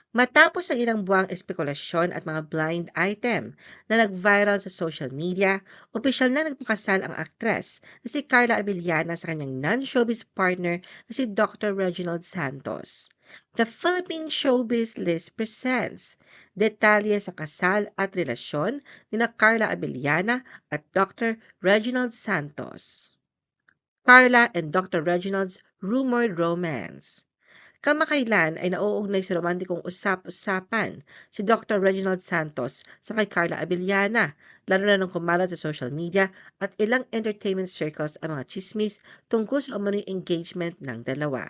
Matapos ang ilang buwang espekulasyon at mga blind item na nag-viral sa social media, opisyal na nagpakasal ang aktres na si Carla Abellana sa kanyang non-showbiz partner na si Dr. Reginald Santos. The Philippine Showbiz List presents detalye sa kasal at relasyon ni na Carla Abellana at Dr. Reginald Santos. Carla and Dr. Reginald's rumored romance. Kamakailan ay nauugnay sa romantikong usap-usapan si Dr. Reginald Santos sa kay Carla Abellana, lalo na nung kumalat sa social media at ilang entertainment circles ang mga chismis tungkol sa umano'y engagement ng dalawa.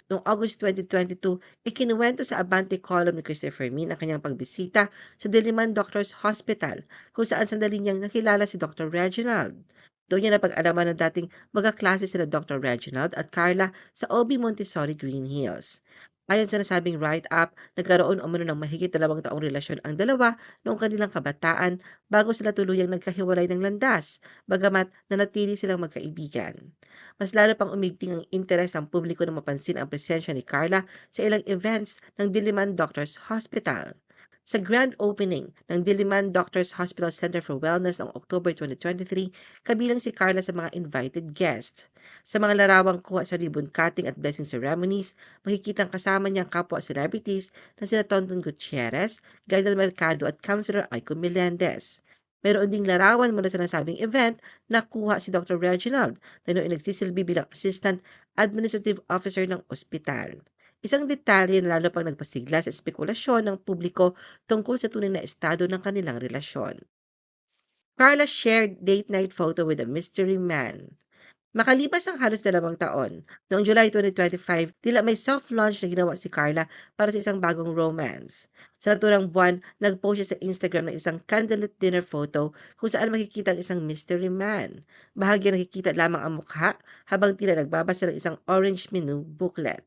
Noong August 2022, ikinuwento sa Abante column ni Christopher Min ang kanyang pagbisita sa Diliman Doctors Hospital kung saan sandali niyang nakilala si Dr. Reginald. Doon niya napag-alaman na dating magkaklase sila Dr. Reginald at Carla sa OB Montessori Green Hills. Ayon sa nasabing write-up, nagkaroon umano ng mahigit 2 taong relasyon ang dalawa noong kanilang kabataan bago sila tuluyang nagkahiwalay ng landas, bagamat nanatili silang magkaibigan. Mas lalo pang umigting ang interes ng publiko na mapansin ang presensya ni Carla sa ilang events ng Diliman Doctors Hospital. Sa grand opening ng Diliman Doctors Hospital Center for Wellness noong October 2023, kabilang si Carla sa mga invited guests. Sa mga larawang kuha sa ribbon cutting at blessing ceremonies, makikitang kasama niyang kapwa celebrities na sina Tonton Gutierrez, Gaidal Mercado at Councilor Aiko Melendez. Mayroon ding larawan mula sa nasabing event na kuha si Dr. Reginald na noong nagsisilbi bilang Assistant Administrative Officer ng ospital. Isang detalye na lalo pang nagpasigla sa espekulasyon ng publiko tungkol sa tunay na estado ng kanilang relasyon. Carla shared date night photo with a mystery man. Makalipas ang halos 2 taon, noong July 2025, tila may soft launch na ginawa si Carla para sa isang bagong romance. Sa naturang buwan, nag-post siya sa Instagram ng isang candlelit dinner photo kung saan makikita ang isang mystery man. Bahagya nakikita lamang ang mukha habang tila nagbabasa ng isang orange menu booklet.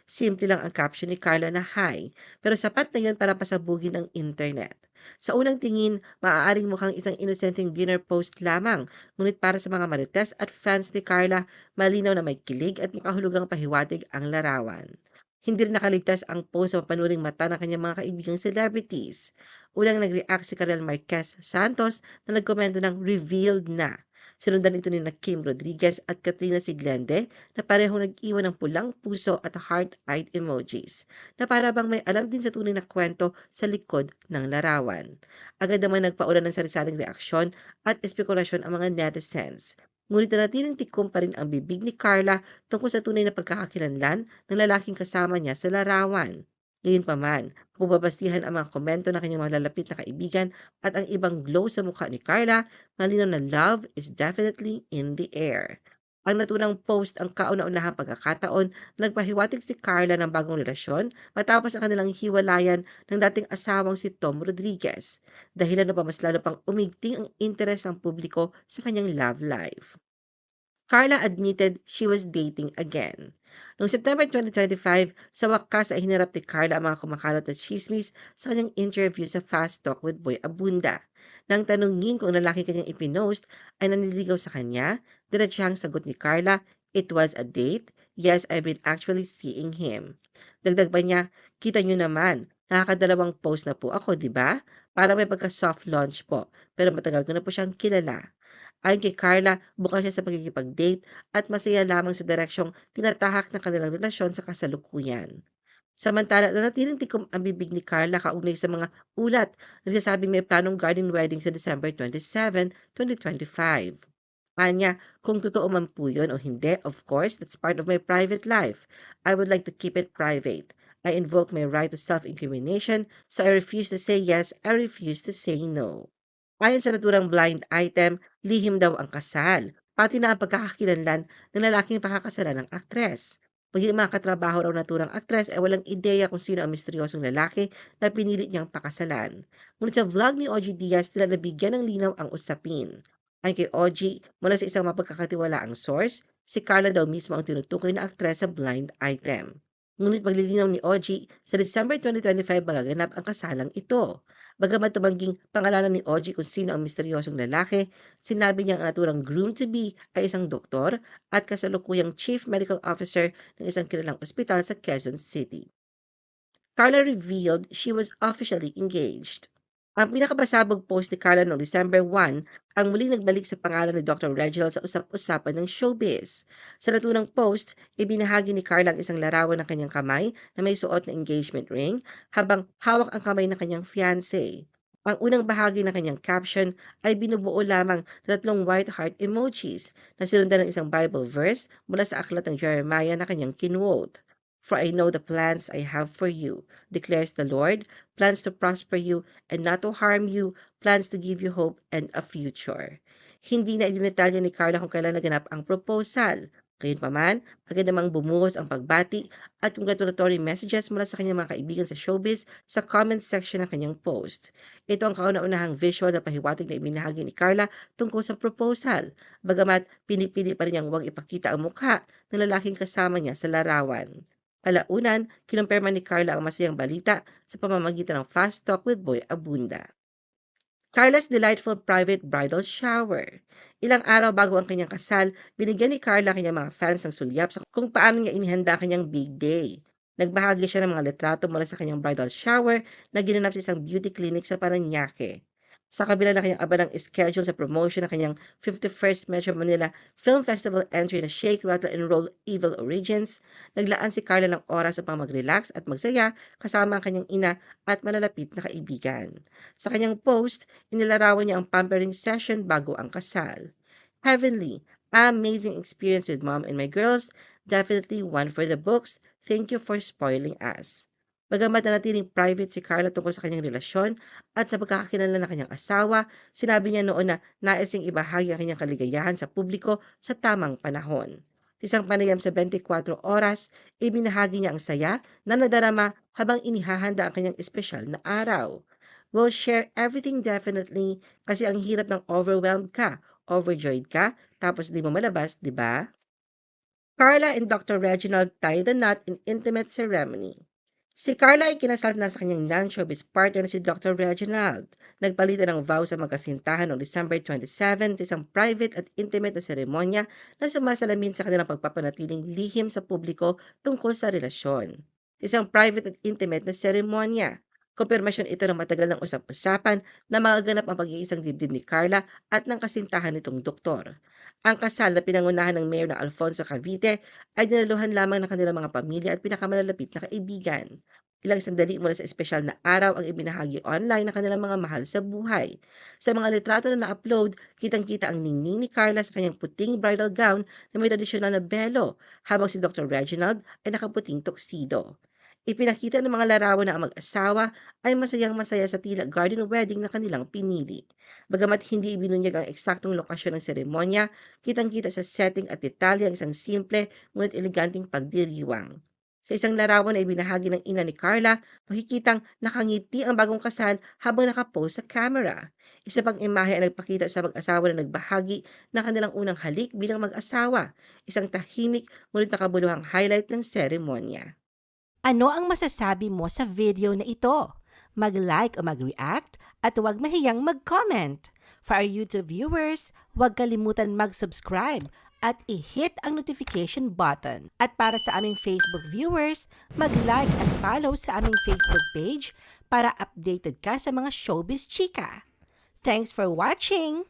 Simple lang ang caption ni Carla na hi, pero sapat na yun para pasabugin ang internet. Sa unang tingin, maaaring mukhang isang inosenteng dinner post lamang, ngunit para sa mga marites at fans ni Carla, malinaw na may kilig at makahulugang pahiwatig ang larawan. Hindi rin nakaligtas ang post sa papanuring mata ng kanyang mga kaibigang celebrities. Unang nag-react si Karel Marquez Santos na nagkomento ng revealed na. Sinundan ito ni na Kim Rodriguez at Katrina Siglende na parehong nag-iwan ng pulang puso at heart-eyed emojis na para bang may alam din sa tunay na kwento sa likod ng larawan. Agad naman nagpaulan ng sarisaling reaksyon at espekulasyon ang mga netizens. Ngunit nanatiling tikom pa rin ang bibig ni Carla tungkol sa tunay na pagkakakilanlan ng lalaking kasama niya sa larawan. Gayunpaman, pumabastihan ang mga komento ng kanyang malalapit na kaibigan at ang ibang glow sa mukha ni Carla, malinaw na love is definitely in the air. Ang naturang post ang kauna-unahang pagkakataon na nagpahiwatig si Carla ng bagong relasyon matapos ang kanilang hiwalayan ng dating asawang si Tom Rodriguez, dahilan na pa mas lalo pang umigting ang interes ng publiko sa kanyang love life. Carla admitted she was dating again. Noong September 2025, sa wakas ay hinarap ni Carla ang mga kumakalat na chismis sa kanyang interview sa Fast Talk with Boy Abunda. Nang tanungin kung lalaki kanyang ipinost ay naniligaw sa kanya, diretsahang sagot ni Carla, "It was a date. Yes, I've been actually seeing him." Dagdag pa niya, "Kita niyo naman, nakakadalawang post na po ako, di ba? Para may pagka-soft launch po, pero matagal ko na po siyang kilala." Ayon kay Carla, bukas siya sa pagkikipag-date at masaya lamang sa direksyong tinatahak ng kanilang relasyon sa kasalukuyan. Samantala, nanatiling tikom ang bibig ni Carla kaugnay sa mga ulat na nagsasabing may planong garden wedding sa December 27, 2025. Anya, kung totoo man po yun o hindi, of course, that's part of my private life. I would like to keep it private. I invoke my right to self-incrimination, so I refuse to say yes, I refuse to say no. Ayon sa naturang blind item, lihim daw ang kasal, pati na ang pagkakakilanlan ng lalaking pakakasalan ng aktres. Maging mga katrabaho raw naturang aktres ay walang ideya kung sino ang misteryosong lalaki na pinili niyang pakasalan. Ngunit sa vlog ni OG Diaz, tila nabigyan ng linaw ang usapin. Ayon kay OG, mula sa isang mapagkakatiwalaang source, si Carla daw mismo ang tinutukoy na aktres sa blind item. Ngunit paglilinaw ni OG, sa December 2025 magaganap ang kasalang ito. Bagamat tumangging pangalanan ni OG kung sino ang misteryosong lalaki, sinabi niya ang naturang groom-to-be ay isang doktor at kasalukuyang chief medical officer ng isang kilalang ospital sa Quezon City. Carla revealed she was officially engaged. Ang pinakabasabog post ni Carla noong December 1 ang muling nagbalik sa pangalan ni Dr. Reginald sa usap-usapan ng showbiz. Sa naturang post, ibinahagi ni Carla ang isang larawan ng kanyang kamay na may suot na engagement ring habang hawak ang kamay ng kanyang fiancé. Ang unang bahagi ng kanyang caption ay binubuo lamang ng 3 white heart emojis na sinundan ng isang Bible verse mula sa aklat ng Jeremiah na kanyang kinwote. For I know the plans I have for you, declares the Lord, plans to prosper you and not to harm you, plans to give you hope and a future. Hindi na idinetalya ni Carla kung kailan naganap ang proposal. Gayunpaman, agad namang bumuhos ang pagbati at congratulatory messages mula sa kanyang mga kaibigan sa showbiz sa comment section ng kanyang post. Ito ang kauna-unahang visual na pahiwatig na ibinahagi ni Carla tungkol sa proposal, bagamat pinipili pa rin niyang huwag ipakita ang mukha ng lalaking kasama niya sa larawan. Kalaunan, kinumpirma ni Carla ang masayang balita sa pamamagitan ng Fast Talk with Boy Abunda. Carla's delightful private bridal shower. Ilang araw bago ang kanyang kasal, binigyan ni Carla kanyang mga fans ng sulyap sa kung paano niya inihanda ang kanyang big day. Nagbahagi siya ng mga litrato mula sa kanyang bridal shower na ginanap sa isang beauty clinic sa Parañaque. Sa kabila ng kanyang abanang schedule sa promotion ng kanyang 51st Metro Manila Film Festival entry na Shake, Rattle and Roll Evil Origins, naglaan si Carla ng oras upang mag-relax at magsaya kasama ang kanyang ina at malalapit na kaibigan. Sa kanyang post, inilarawan niya ang pampering session bago ang kasal. Heavenly, amazing experience with mom and my girls, definitely one for the books. Thank you for spoiling us. Bagamat nanatiling private si Carla tungkol sa kanyang relasyon at sa pagkakakilala ng kanyang asawa, sinabi niya noon na nais niyang ibahagi ang kanyang kaligayahan sa publiko sa tamang panahon. Sa isang panayam sa 24 oras, ibinahagi niya ang saya na nadarama habang inihahanda ang kanyang espesyal na araw. We'll share everything definitely kasi ang hirap ng overwhelmed ka, overjoyed ka, tapos di mo malabas, di ba? Carla and Dr. Reginald tie the knot in intimate ceremony. Si Carla ay kinasal na sa kanyang non-showbiz partner na si Dr. Reginald. Nagpalitan ng vow sa magkasintahan noong December 27 sa isang private at intimate na seremonya na sumasalamin sa kanilang pagpapanatiling lihim sa publiko tungkol sa relasyon. Isang private at intimate na seremonya. Kompirmasyon ito ng matagal ng usap-usapan na magaganap ang pag-iisang dibdib ni Carla at ng kasintahan nitong doktor. Ang kasal na pinangunahan ng Mayor na Alfonso Cavite ay dinaluhan lamang ng kanilang mga pamilya at pinakamalalapit na kaibigan. Ilang sandali mula sa espesyal na araw ang ibinahagi online ng kanilang mga mahal sa buhay. Sa mga litrato na na-upload, kitang-kita ang ningning ni Carla sa kanyang puting bridal gown na may tradisyonal na belo, habang si Dr. Reginald ay nakaputing tuxedo. Ipinakita ng mga larawan na ang mag-asawa ay masayang-masaya sa tila garden wedding na kanilang pinili. Bagamat hindi ibinunyag ang eksaktong lokasyon ng seremonya, kitang-kita sa setting at detalye ang isang simple ngunit eleganteng pagdiriwang. Sa isang larawan na ibinahagi ng ina ni Carla, makikitang nakangiti ang bagong kasal habang nakapose sa camera. Isa pang imahe ang nagpakita sa mag-asawa na nagbahagi ng kanilang unang halik bilang mag-asawa, isang tahimik ngunit nakabuluhang highlight ng seremonya. Ano ang masasabi mo sa video na ito? Mag-like o mag-react at huwag mahiyang mag-comment. For our YouTube viewers, huwag kalimutan mag-subscribe at i-hit ang notification button. At para sa aming Facebook viewers, mag-like at follow sa aming Facebook page para updated ka sa mga showbiz chika. Thanks for watching!